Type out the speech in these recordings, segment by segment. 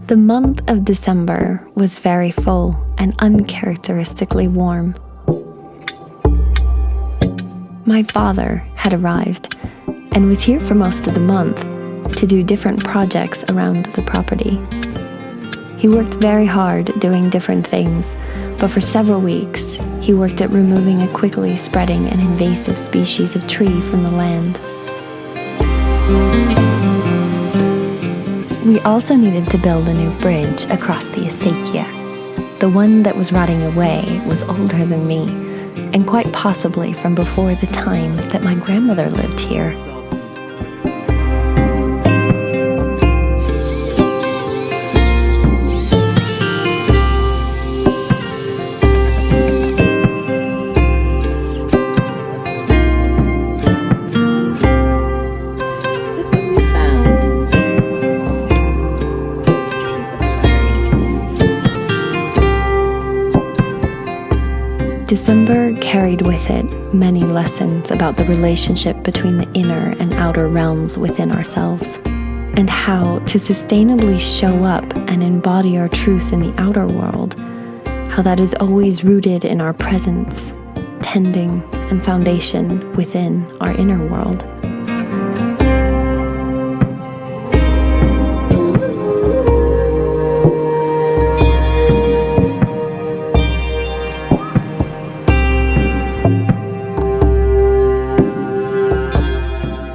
The month of December was very full and uncharacteristically warm. My father had arrived and was here for most of the month to do different projects around the property. He worked very hard doing different things, but for several weeks he worked at removing a quickly spreading and invasive species of tree from the land. We also needed to build a new bridge across the acequia. The one that was rotting away was older than me, and quite possibly from before the time that my grandmother lived here. December carried with it many lessons about the relationship between the inner and outer realms within ourselves, and how to sustainably show up and embody our truth in the outer world, how that is always rooted in our presence, tending, and foundation within our inner world.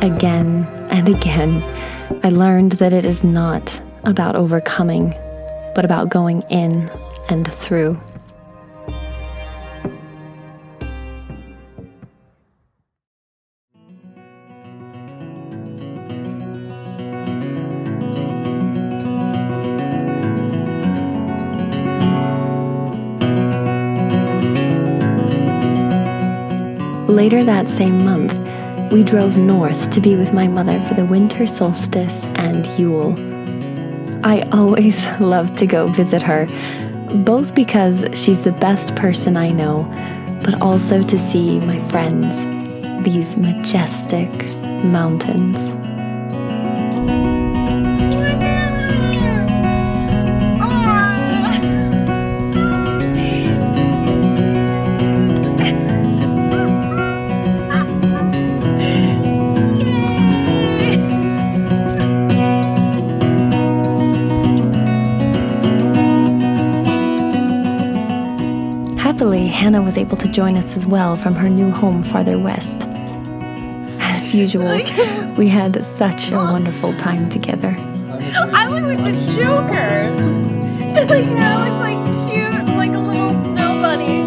Again and again, I learned that it is not about overcoming, but about going in and through. Later that same month, we drove north to be with my mother for the winter solstice and Yule. I always love to go visit her, both because she's the best person I know, but also to see my friends, these majestic mountains. Happily, Hannah was able to join us as well from her new home farther west. As usual, we had such a wonderful time together. I was like the Joker. Like, how it's like cute, like a little snow bunny.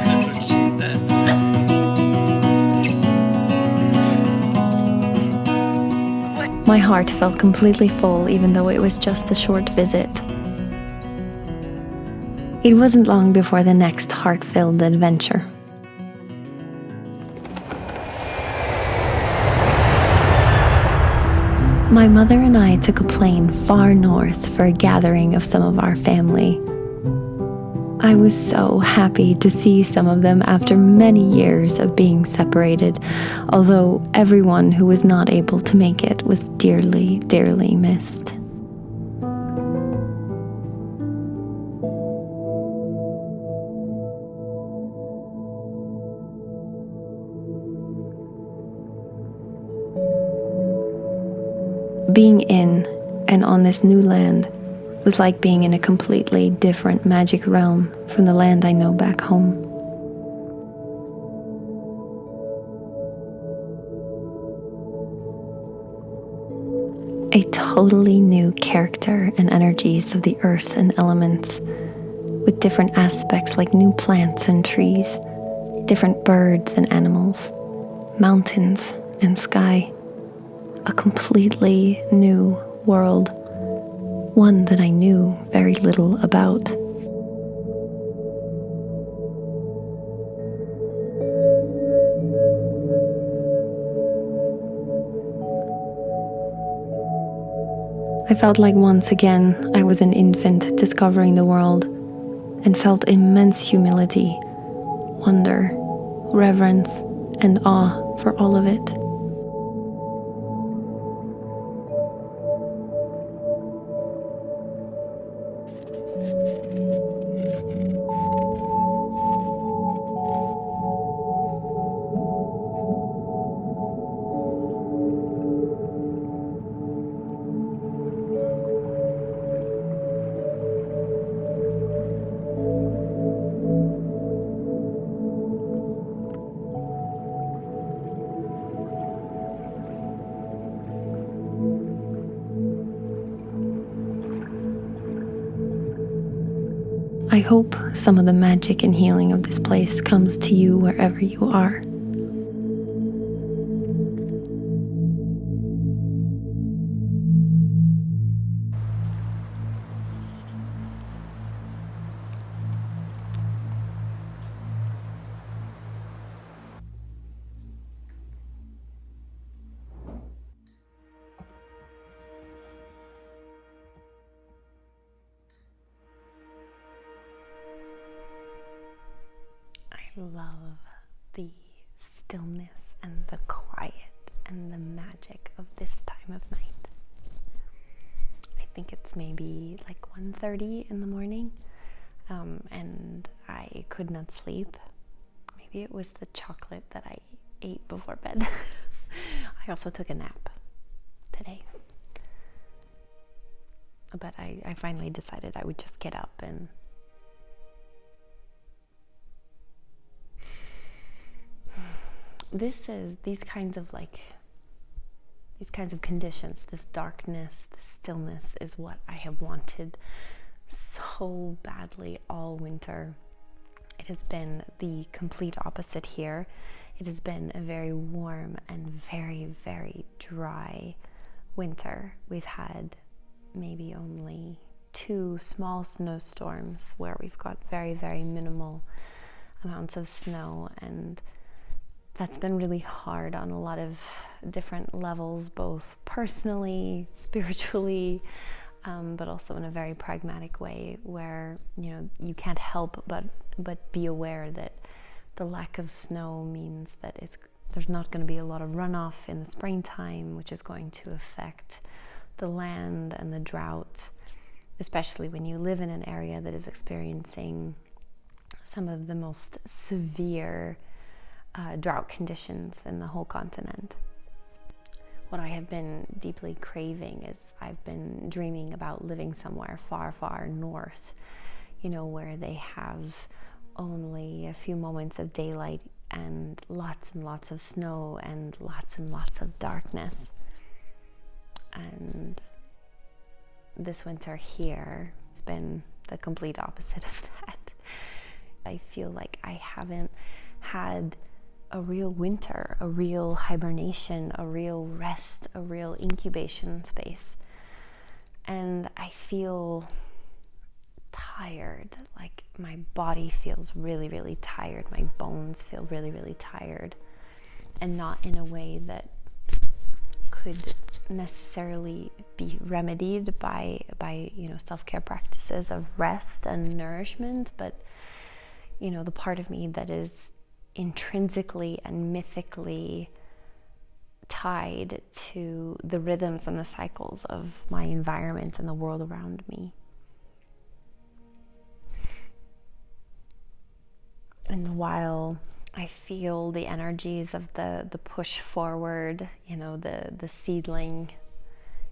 That's what she said. My heart felt completely full, even though it was just a short visit. It wasn't long before the next heart-filled adventure. My mother and I took a plane far north for a gathering of some of our family. I was so happy to see some of them after many years of being separated, although everyone who was not able to make it was dearly, dearly missed. Being in and on this new land was like being in a completely different magic realm from the land I know back home. A totally new character and energies of the earth and elements, with different aspects like new plants and trees, different birds and animals, mountains and sky. A completely new world. One that I knew very little about. I felt like once again I was an infant discovering the world, and felt immense humility, wonder, reverence, and awe for all of it. I hope some of the magic and healing of this place comes to you wherever you are. I love the stillness and the quiet and the magic of this time of night. I think it's maybe like 1:30 in the morning, and I could not sleep. Maybe it was the chocolate that I ate before bed. I also took a nap today. But I finally decided I would just get up and these kinds of conditions, this darkness, this stillness is what I have wanted so badly all winter. It has been the complete opposite here. It has been a very warm and very, very dry winter. We've had maybe only 2 small snowstorms where we've got very, very minimal amounts of snow, and that's been really hard on a lot of different levels, both personally, spiritually, but also in a very pragmatic way where, you can't help but be aware that the lack of snow means that there's not going to be a lot of runoff in the springtime, which is going to affect the land and the drought, especially when you live in an area that is experiencing some of the most severe drought conditions in the whole continent. What I have been deeply craving is I've been dreaming about living somewhere far, far north, where they have only a few moments of daylight and lots of snow and lots of darkness. And this winter here has been the complete opposite of that. I feel like I haven't had a real winter, a real hibernation, a real rest, a real incubation space. And I feel tired, like my body feels really, really tired. My bones feel really, really tired, and not in a way that could necessarily be remedied by self-care practices of rest and nourishment, but the part of me that is intrinsically and mythically tied to the rhythms and the cycles of my environment and the world around me. And while I feel the energies of the push forward, the seedling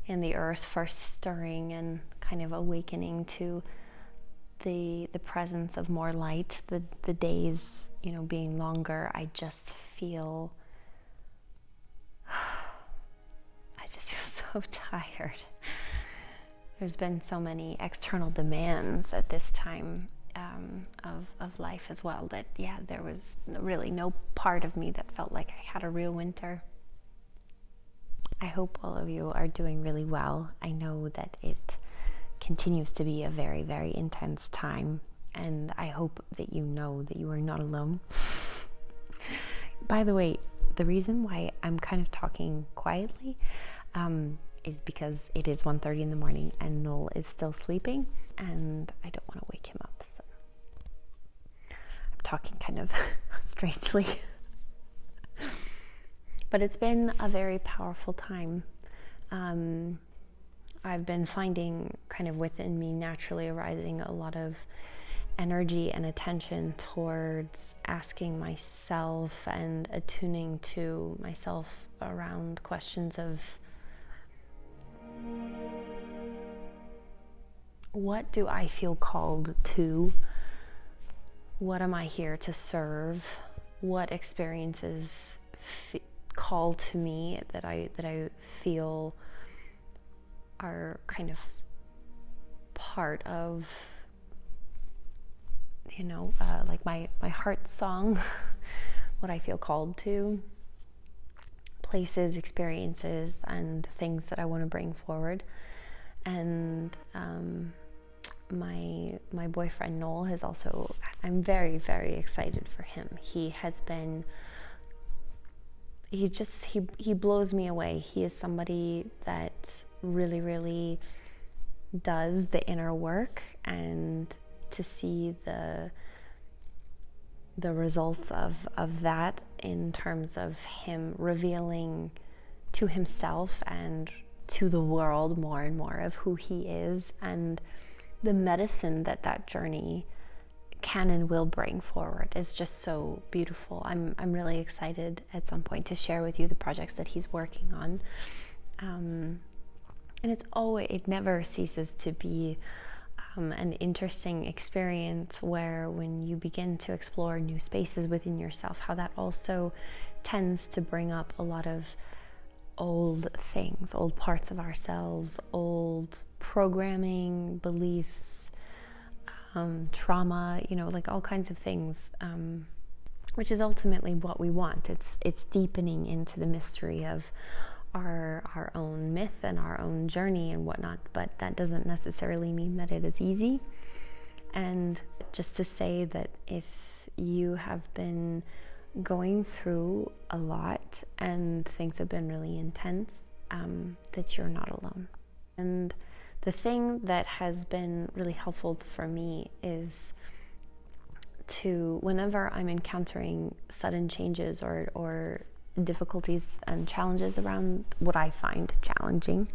in the earth first stirring and kind of awakening to the presence of more light, the days being longer, I just feel so tired. There's been so many external demands at this time of life as well that there was really no part of me that felt like I had a real winter. I hope all of you are doing really well. I know that it continues to be a very, very intense time, and I hope that you know that you are not alone. By the way, the reason why I'm kind of talking quietly is because it is 1:30 in the morning and Noel is still sleeping, and I don't want to wake him up, so I'm talking kind of strangely. But it's been a very powerful time. I've been finding kind of within me naturally arising a lot of energy and attention towards asking myself and attuning to myself around questions of what do I feel called to? What am I here to serve? What experiences call to me that I feel are kind of part of, like my heart song, what I feel called to, places, experiences, and things that I want to bring forward. And my boyfriend Noel has also, I'm very, very excited for him. He blows me away. He is somebody that really, really does the inner work, and to see the results of that in terms of him revealing to himself and to the world more and more of who he is and the medicine that journey can and will bring forward is just so beautiful. I'm really excited at some point to share with you the projects that he's working on. And it never ceases to be an interesting experience where when you begin to explore new spaces within yourself, how that also tends to bring up a lot of old things, old parts of ourselves, old programming, beliefs, trauma, like all kinds of things, which is ultimately what we want. It's deepening into the mystery of our own myth and our own journey and whatnot, but that doesn't necessarily mean that it is easy. And just to say that if you have been going through a lot and things have been really intense, that you're not alone. And the thing that has been really helpful for me is to, whenever I'm encountering sudden changes or difficulties and challenges around what I find challenging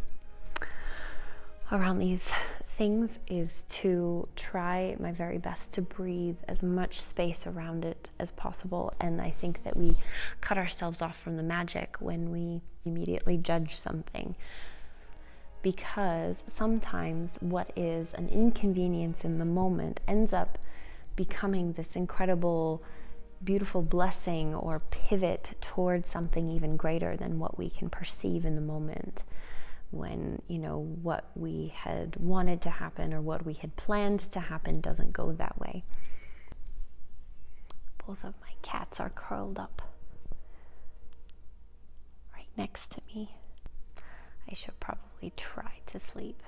around these things, is to try my very best to breathe as much space around it as possible. And I think that we cut ourselves off from the magic when we immediately judge something, because sometimes what is an inconvenience in the moment ends up becoming this incredible, beautiful blessing or pivot towards something even greater than what we can perceive in the moment, when what we had wanted to happen or what we had planned to happen doesn't go that way. Both of my cats are curled up right next to me. I should probably try to sleep.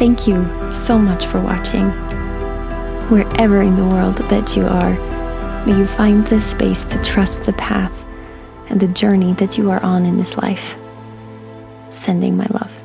Thank you so much for watching. Wherever in the world that you are, may you find this space to trust the path and the journey that you are on in this life. Sending my love.